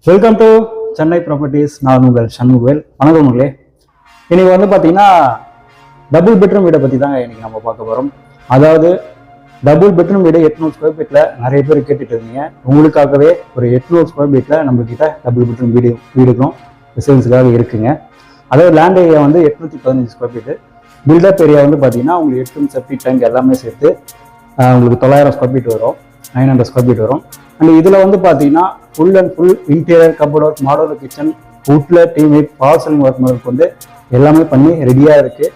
Welcome to Chennai properties. நான் உங்கள் சண்முகவேல். வணக்கம் உங்களே. இன்னைக்கு வந்து பார்த்தீங்கன்னா டபுள் பெட்ரூம் வீடை பற்றி தாங்க இன்னைக்கு நம்ம பார்க்க போகிறோம். அதாவது டபுள் பெட்ரூம் வீடு 800 ஸ்கொயர் ஃபீட்டில் நிறைய பேர் கேட்டுட்டு இருந்தீங்க. உங்களுக்காகவே ஒரு 800 ஸ்கொயர் ஃபீட்டில் நம்மக்கிட்ட டபுள் பெட்ரூம் வீடுக்கும் சேல்ஸுக்காக இருக்குங்க. அதாவது லேண்ட் ஏரியா வந்து 815 ஸ்கொயர் ஃபீட்டு. பில்டப் ஏரியா வந்து பார்த்தீங்கன்னா உங்களுக்கு 8 செப்டிக் டேங்க் எல்லாமே சேர்த்து உங்களுக்கு 900 ஸ்கொயர் ஃபீட் வரும், 900 ஸ்கொயர் ஃபீட் வரும். அண்ட் இதில் வந்து பார்த்தீங்கன்னா full and full interior cupboard work, model kitchen, வுட்ல டியூனிக், பால்சலிங் ஒர்க் முதல் கொண்டு எல்லாமே பண்ணி ரெடியாக இருக்குது.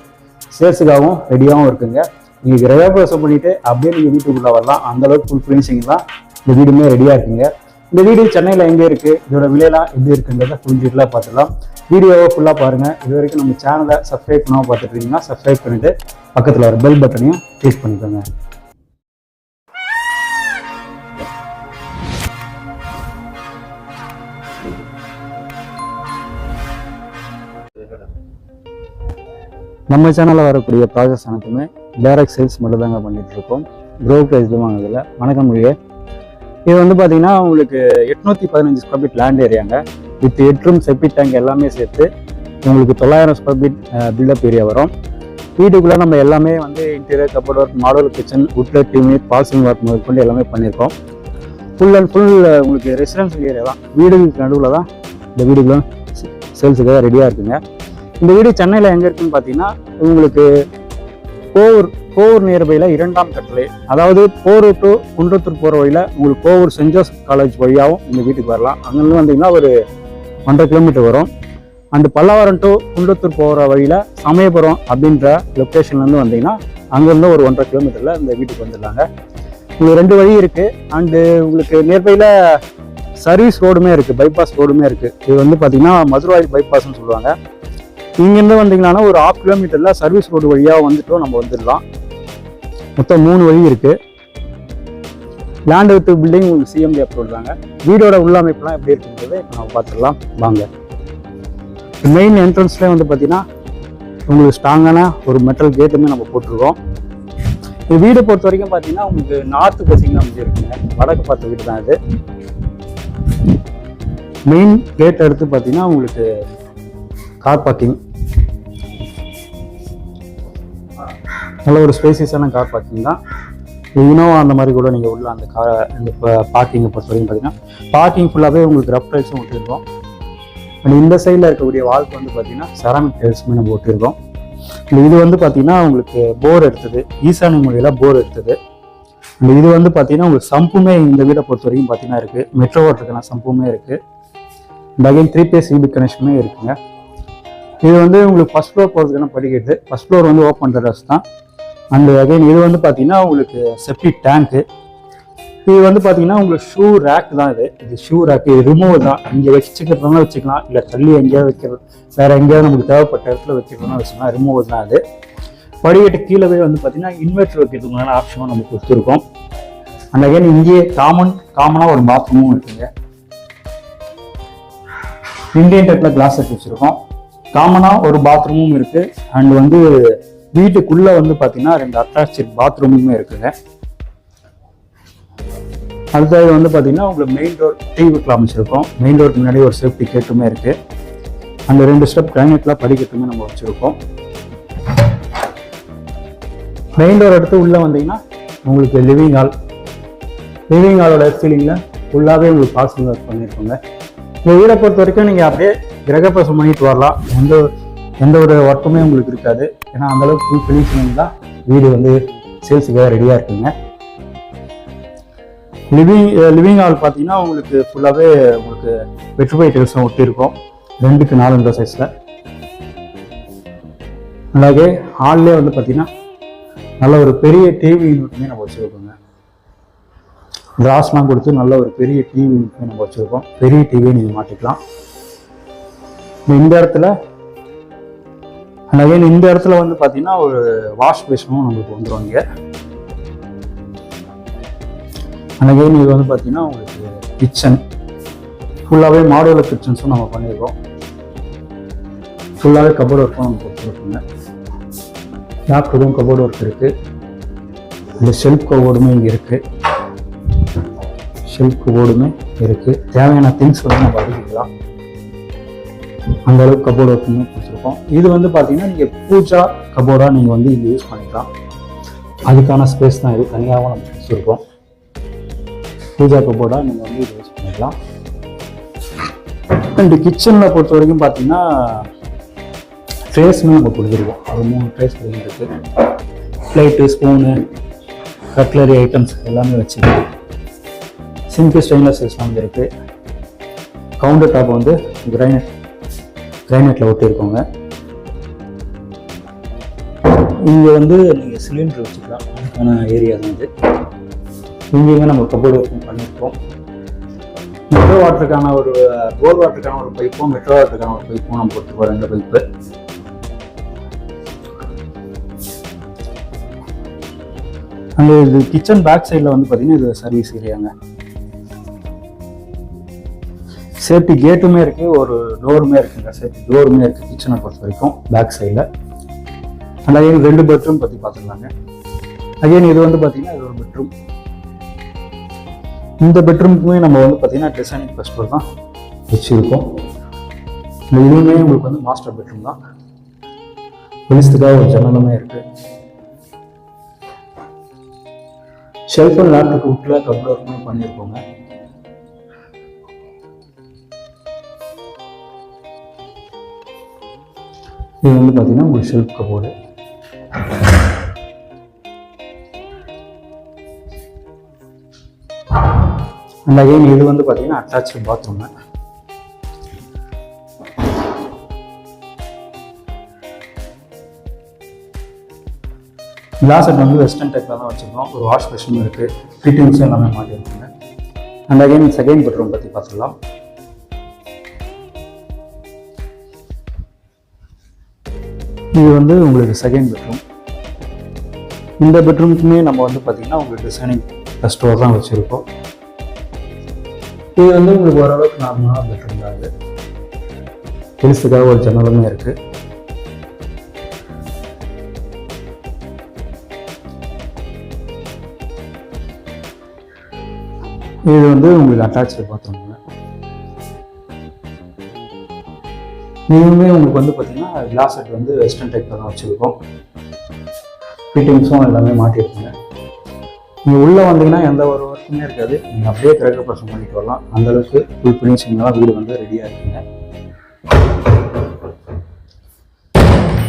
சேல்ஸுக்காகவும் ரெடியாகவும் இருக்குங்க. நீங்கள் கிரகப்பிரவேசம் பண்ணிவிட்டு அப்படியே நீங்கள் வீட்டுக்குள்ளே வரலாம். அந்தளவுக்கு ஃபுல் ஃபினிஷிங் தான் இந்த வீடுமே ரெடியாக இருக்குங்க. இந்த வீடு சென்னையில் எங்கே இருக்குது, இதோட விலையெல்லாம் எப்படி இருக்குன்றத ஃபுல் டீட்டெயிலாக பார்த்துக்கலாம். வீடியோவை ஃபுல்லாக பாருங்கள். இது வரைக்கும் நம்ம சேனலை சப்ஸ்கிரைப் பண்ணாமல் பார்த்துட்டு இருக்கீங்கன்னா சப்ஸ்கிரைப் பண்ணிவிட்டு பக்கத்தில் ஒரு பெல் பட்டனையும் கிளிக் பண்ணிக்கோங்க. நம்ம சேனலில் வரக்கூடிய ப்ராஜெக்ட்ஸ் அனைத்துமே டைரக்ட் சேல்ஸ் மட்டும் தாங்க பண்ணிட்டு இருக்கோம். க்ரோ ப்ரைஸ் தான் வாங்குறதில்ல. வணக்கம் மொழியே. இது வந்து பார்த்தீங்கன்னா உங்களுக்கு 815 ஸ்கொயர் ஃபீட் லேண்ட் ஏரியாங்க. வித் 8 ரூம் செப்டிக் டேங்க் எல்லாமே சேர்த்து உங்களுக்கு 900 ஸ்கொயர் ஃபீட் பில்டப் ஏரியா வரும். வீட்டுக்குள்ளே நம்ம எல்லாமே வந்து interior cupboard work, model kitchen, வுட்ல டியூனிக், பால்சிங் ஒர்க் முதல் கொண்டு எல்லாமே பண்ணியிருக்கோம். ஃபுல் அண்ட் ஃபுல் உங்களுக்கு ரெசிடென்ஷியல் ஏரியா தான். வீடுகளுக்கு நடுவில் தான் இந்த வீடுகளும் சேல்ஸுக்காக ரெடியாக இருக்குங்க. இந்த வீடு சென்னையில் எங்கே இருக்குன்னு பார்த்தீங்கன்னா உங்களுக்கு கோவூர் நியர்பையில் 2ஆம் கட்டளை, அதாவது போரூர் டு குன்றத்தூர் போகிற வழியில் உங்களுக்கு கோவூர் சென்ட் ஜோசப் காலேஜ் வழியாகவும் இந்த வீட்டுக்கு வரலாம். அங்கேருந்து வந்தீங்கன்னா ஒரு 1.5 கிலோமீட்டர் வரும். அந்த பல்லாவரம் டு குன்றத்தூர் போகிற வழியில் சமயபுரம் அப்படின்ற லொக்கேஷன்லேருந்து வந்தீங்கன்னா அங்கேருந்து ஒரு 1.5 கிலோமீட்டரில் இந்த வீட்டுக்கு வந்துடலாங்க. உங்களுக்கு 2 வழி இருக்குது. அண்டு உங்களுக்கு நியர்பையில் சர்வீஸ் ரோடுமே இருக்குது, பைபாஸ் ரோடுமே இருக்குது. இது வந்து பார்த்தீங்கன்னா மதுரவாயில் பைபாஸ்ன்னு சொல்லுவாங்க. இங்கேருந்து வந்தீங்கன்னா ஒரு 1/2 கிலோமீட்டரில் சர்வீஸ் ரோடு வழியாக வந்துட்டோம் நம்ம வந்துடலாம். மொத்தம் 3 வழி இருக்குது. லேண்ட் வித் பில்டிங் உங்களுக்கு சிஎம்டி அப்ரூவல் தாங்க. வீடோட உள்ளமைப்புலாம் எப்படி இருக்குன்றது இப்போ நம்ம பார்த்துடலாம் வாங்க. மெயின் என்ட்ரன்ஸ்லேயே வந்து பார்த்தீங்கன்னா உங்களுக்கு ஸ்ட்ராங்கான ஒரு மெட்டல் கேட்டுமே நம்ம போட்டிருக்கோம். இந்த வீடை பொறுத்த வரைக்கும் பார்த்தீங்கன்னா உங்களுக்கு நார்த்து பசிங்க அமைஞ்சு இருக்குங்க. வடக்கு பார்த்த வீடு தான் இது. மெயின் கேட் எடுத்து பார்த்தீங்கன்னா உங்களுக்கு கார் பார்க்கிங், நல்ல ஒரு ஸ்பேசியஸான கார் பார்க்கிங் தான். இனோவா அந்த மாதிரி கூட நீங்கள் உள்ள அந்த காரை இந்த பார்க்கிங்கை பொறுத்த வரைக்கும் பார்த்தீங்கன்னா பார்க்கிங் ஃபுல்லாகவே உங்களுக்கு ரஃப் டைல்ஸும் ஒட்டியிருக்கோம். அண்ட் இந்த சைடில் இருக்கக்கூடிய வால்க்கு வந்து பார்த்தீங்கன்னா செராமிக் டைல்ஸுமே நம்ம ஒட்டியிருக்கோம். இது வந்து பார்த்தீங்கன்னா உங்களுக்கு போர் எடுத்தது, ஈசானி மொழியில் போர் எடுத்தது. அண்ட் இது வந்து பார்த்தீங்கன்னா உங்களுக்கு சம்புமே இந்த வீடை பொறுத்த வரைக்கும் பார்த்தீங்கன்னா இருக்குது. மெட்ரோ வாட்டருக்கான சம்புமே இருக்குது. அண்ட் அகைன் 3 பேஸ் ஈபி கனெக்ஷனுமே இருக்குங்க. இது வந்து உங்களுக்கு ஃபர்ஸ்ட் ஃப்ளோர் போகிறதுக்கான படிக்கட்டு. ஃபர்ஸ்ட் ஃப்ளோர் வந்து ஓப்பன் டெரஸ் தான். அண்ட் அகைன் இது வந்து பார்த்தீங்கன்னா உங்களுக்கு செப்டிக் டேங்க்கு. இது வந்து பார்த்தீங்கன்னா உங்களுக்கு ஷூ ரேக் தான். இது ஷூ ரேக். இது ரிமூவ் தான். இங்கே வச்சுக்கிறதுனா வச்சுக்கலாம், இல்லை தள்ளி எங்கேயாவது வைக்கிறது, வேறு எங்கேயாவது நமக்கு தேவைப்பட்ட இடத்துல வச்சுக்கிறதுனா வச்சுக்கலாம். ரிமூவ் தான் அது. படிக்கட்டு கீழே வந்து பார்த்தீங்கன்னா இன்வெர்டர் வைக்கிறதுக்கான ஆப்ஷனும் நமக்கு கொடுத்துருக்கோம். அண்ட் அகைன் இங்கேயே காமனாக ஒரு பாத்ரூமும் இருக்குங்க. இண்டியன் டைப்பில் கிளாஸ் வச்சு வச்சுருக்கோம். காமனாக ஒரு பாத்ரூமும் இருக்குது. அண்ட் வந்து வீட்டுக்குள்ளே வந்து பார்த்தீங்கன்னா 2 அட்டாச்சு பாத்ரூமுமே இருக்குங்க. அடுத்தது வந்து பார்த்தீங்கன்னா உங்களுக்கு மெயின் டோர் டிவிக்கு அமைச்சிருக்கோம். மெயின் டோருக்கு முன்னாடி ஒரு சேஃப்டி கேட்டுமே இருக்குது. அந்த 2 ஸ்டெப் கிரானைட்டில் படிக்கட்டுமே நம்ம வச்சுருக்கோம். மெயின் டோர் எடுத்து உள்ளே வந்தீங்கன்னா உங்களுக்கு லிவிங் ஹாலோட சீலிங்கில் ஃபுல்லாகவே உங்களுக்கு பாசிங் ஒர்க் பண்ணியிருக்கோங்க. இந்த வீடை பொறுத்த வரைக்கும் நீங்கள் அப்படியே கிரகப்பிரவேசம் பண்ணிட்டு வரலாம். எந்த ஒரு ஒர்க்குமே உங்களுக்கு இருக்காது. ஏன்னா அந்தளவுக்கு ஃபுல் ஃபினிஷிங் தான் வீடு வந்து சேல்ஸுக்காக ரெடியாக இருக்குங்க. லிவிங் ஹால் பார்த்தீங்கன்னா உங்களுக்கு ஃபுல்லாகவே உங்களுக்கு வெற்றுப்பை டைல்ஸும் ஒட்டியிருக்கோம். 2க்கு 4 சைஸில். అలాగే ஹால்லே வந்து பார்த்தீங்கன்னா நல்ல ஒரு பெரிய டிவி யூனிட்டுமே நம்ம வச்சுருக்கோங்க. கிளாஸ்லாம் கொடுத்து நல்ல ஒரு பெரிய டிவி யூனிட்டுமே நம்ம வச்சுருக்கோம். பெரிய டிவியை நீங்கள் மாட்டிக்கலாம். இந்த இடத்துல வந்து பார்த்தீங்கன்னா ஒரு வாஷ் பேஷனும் நம்மளுக்கு வந்துடும் இங்கே. அகைன் இது வந்து பார்த்தீங்கன்னா உங்களுக்கு கிச்சன் ஃபுல்லாகவே மாடுலர் கிச்சன்ஸும் நம்ம பண்ணியிருக்கோம். ஃபுல்லாகவே கபோர்ட் ஒர்க்கும் நம்ம கொடுத்துருக்கோங்க. லேப்டாப்பும் கபோர்ட் ஒர்க் இருக்குது. இந்த ஷெல்ஃப் கபோர்டுமே இங்கே இருக்குது. ஷெல்ஃப் கபோர்டுமே இருக்குது. தேவையான திங்ஸ் வந்து நம்ம அடிக்கலாம். அந்த அளவுக்கு கபோர்டு ஒர்க்குமே கொடுத்துருக்கோம். இது வந்து பார்த்தீங்கன்னா நீங்கள் பூஜா கபோர்டாக நீங்கள் வந்து இங்கே யூஸ் பண்ணிக்கலாம். அதுக்கான ஸ்பேஸ் தான் இது, தனியாகவும் நம்ம கொடுத்துருக்கோம். பூஜா கபோர்டாக நீங்கள் வந்து இது யூஸ் பண்ணிக்கலாம். அண்ட் கிச்சனில் பொறுத்த வரைக்கும் பார்த்தீங்கன்னா ட்ரேஸுமே நம்ம கொடுத்துருக்கோம். அது 3 ட்ரேஸ் இருக்குது. பிளேட்டு, ஸ்பூனு, கட்லரி ஐட்டம்ஸ் எல்லாமே வச்சுருக்கு. சிங்க்கு ஸ்டெயின்லெஸ் ஸ்டீல் வந்து இருக்குது. கவுண்டர் டாப் வந்து கிரைனைட்டில் ஒட்டியிருக்கோங்க. இங்கே வந்து நீங்கள் சிலிண்டர் வச்சுக்கலாம், அதுக்கான ஏரியா தான் இது. இங்கேயுமே நம்ம கபோர்டு ஒர்க்கும் பண்ணியிருக்கோம். மெட்ரோ வாட்டருக்கான ஒரு போர் வாட்டருக்கான ஒரு பைப்பும் மெட்ரோ வாட்டருக்கான ஒரு பைப்பும் நம்ம கொடுத்துருக்கோம், 2 பைப்பு. அங்கே இது கிச்சன் பேக் சைடில் வந்து பார்த்தீங்கன்னா இது சர்வீஸ் ஏரியாங்க. சேஃப்டி கேட்டுமே இருக்குது, ஒரு டோருமே இருக்குங்க. சேஃப்டி டோருமே இருக்குது கிச்சனை பொறுத்த வரைக்கும் பேக் சைடில். அந்த 2 பெட்ரூம் பற்றி பார்த்துக்கலாங்க. அகைன் இது வந்து பார்த்தீங்கன்னா இது ஒரு பெட்ரூம். இந்த பெட்ரூமுக்குமே நம்ம வந்து பார்த்தீங்கன்னா டிசைனிங் ஃபர்ஸ்ட் ஃப்ளோர் தான் வச்சுருக்கோம். இதுவுமே உங்களுக்கு வந்து மாஸ்டர் பெட்ரூம் தான். வெளிச்சத்துக்காக ஒரு ஜன்னலுமே இருக்குது. ஷெல்ஃப் அண்ட் லேப்டாப் உட்டில் கபோர்டு ஒர்க்குமே பண்ணியிருக்கோங்க. இது வந்து பார்த்தீங்கன்னா உங்களுக்கு ஷெல்ஃப் கபோர்டு. அண்ட் அகைன் இது வந்து பார்த்தீங்கன்னா அட்டாச்சு பாத்ரூம். கிளாஸ் செட் வந்து வெஸ்டர்ன் டைப்பில் தான் வச்சுருக்கோம். ஒரு வாஷ் பேஷனும் இருக்குது, ஃபிட்டிங்ஸும் எல்லாமே மாட்டியிருக்காங்க. அண்ட் அகைன் செகண்ட் பெட்ரூம் பற்றி பார்த்துக்கலாம். இது வந்து உங்களுக்கு செகண்ட் பெட்ரூம். இந்த பெட்ரூமுக்குமே நம்ம வந்து பார்த்தீங்கன்னா உங்களுக்கு டிசைனிங் ஃபர்ஸ்ட் ஃப்ளோர் தான் வச்சுருக்கோம். இது வந்து உங்களுக்கு ஓரளவுக்கு நார்மலான பெட்ரூம் தான். இது வெளிச்சத்துக்காக ஒரு ஜன்னலுமே இருக்குது. இது வந்து உங்களுக்கு அட்டாச்சு பாத்ரூம். இதுவுமே உங்களுக்கு வந்து பார்த்தீங்கன்னா கிளாஸ் செட் வந்து வெஸ்டர்ன் டைப்பில் தான் வச்சுருக்கோம். ஃபிட்டிங்ஸும் எல்லாமே மாட்டியிருக்குங்க. நீங்கள் உள்ளே வந்தீங்கன்னா எந்த ஒரு ஒர்க்குமே இருக்காது. நீங்கள் அப்படியே கிரகப்பிரவேசம் பண்ணிட்டு வரலாம். அந்தளவுக்கு ஃபுல் ஃபினிஷிங்லாம் வீடு வந்து ரெடியாக இருக்குங்க.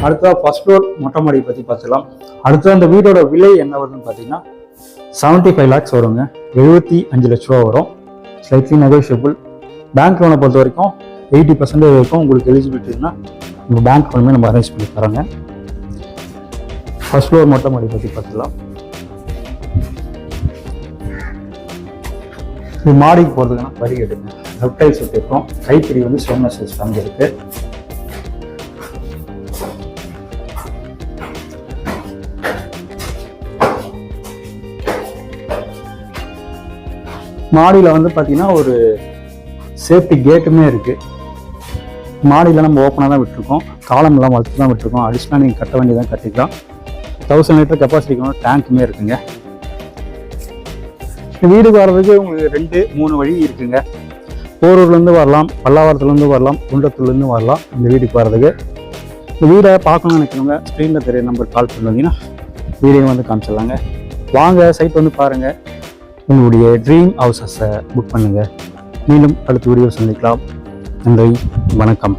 அடுத்ததாக ஃபர்ஸ்ட் ஃப்ளோர் மொட்டை மாடி பற்றி பார்த்துக்கலாம். அடுத்த அந்த வீடோட விலை என்ன வருதுன்னு பார்த்தீங்கன்னா 75 lakhs வருங்க. 75 லட்ச ரூபா வரும். Slightly negotiable. பேங்க் லோனை பொறுத்த வரைக்கும் 80% வரைக்கும் உங்களுக்கு எலிஜிபிலிட்டி இருக்குன்னா உங்கள் பேங்க் லோனுமே நம்ம அரேஞ்ச் பண்ணி தரோங்க. ஃபர்ஸ்ட் ஃப்ளோர் மொட்டை மாடி பற்றி பார்த்துக்கலாம். இது மாடிக்கு போகிறதுக்குன்னா வரி எடுங்க. லெஃப்ட் டைல்ஸ் வச்சுருக்கோம். கைப்பிடி வந்து ஸ்டெயின்லெஸ் ஸ்டீல் ஸ்டாண்ட் இருக்குது. மாடியில் வந்து பார்த்தீங்கன்னா ஒரு சேஃப்டி கேட்டுமே இருக்குது. மாடியில் நம்ம ஓப்பனாக தான் விட்டுருக்கோம். காலம்லாம் வளர்த்து தான் விட்டுருக்கோம். அடிஷ்னலாக நீங்கள் கட்ட வேண்டியதான் கட்டிக்கலாம். 1000 லிட்டர் கெப்பாசிட்டிக்கான டேங்க்குமே இருக்குங்க. வீடுக்கு வர்றதுக்கு உங்களுக்கு 2-3 வழி இருக்குங்க. போரூர்லேருந்து வரலாம், பல்லாவரத்துலேருந்து வரலாம், குன்றத்தூர்லேருந்து வரலாம் இந்த வீட்டுக்கு வர்றதுக்கு. இந்த வீடை பார்க்கணும்னு நினைக்கிறவங்க ஸ்க்ரீனில் தெரிய நம்பர் கால் பண்ணுவீங்கன்னா வீடியோ வந்து காமிச்சிடலாங்க. வாங்க சைட் வந்து பாருங்கள். உங்களுடைய ட்ரீம் ஹவுசஸை புக் பண்ணுங்கள். மீண்டும் அடுத்த வீடியோ சந்திக்கலாம். நன்றி, வணக்கம்.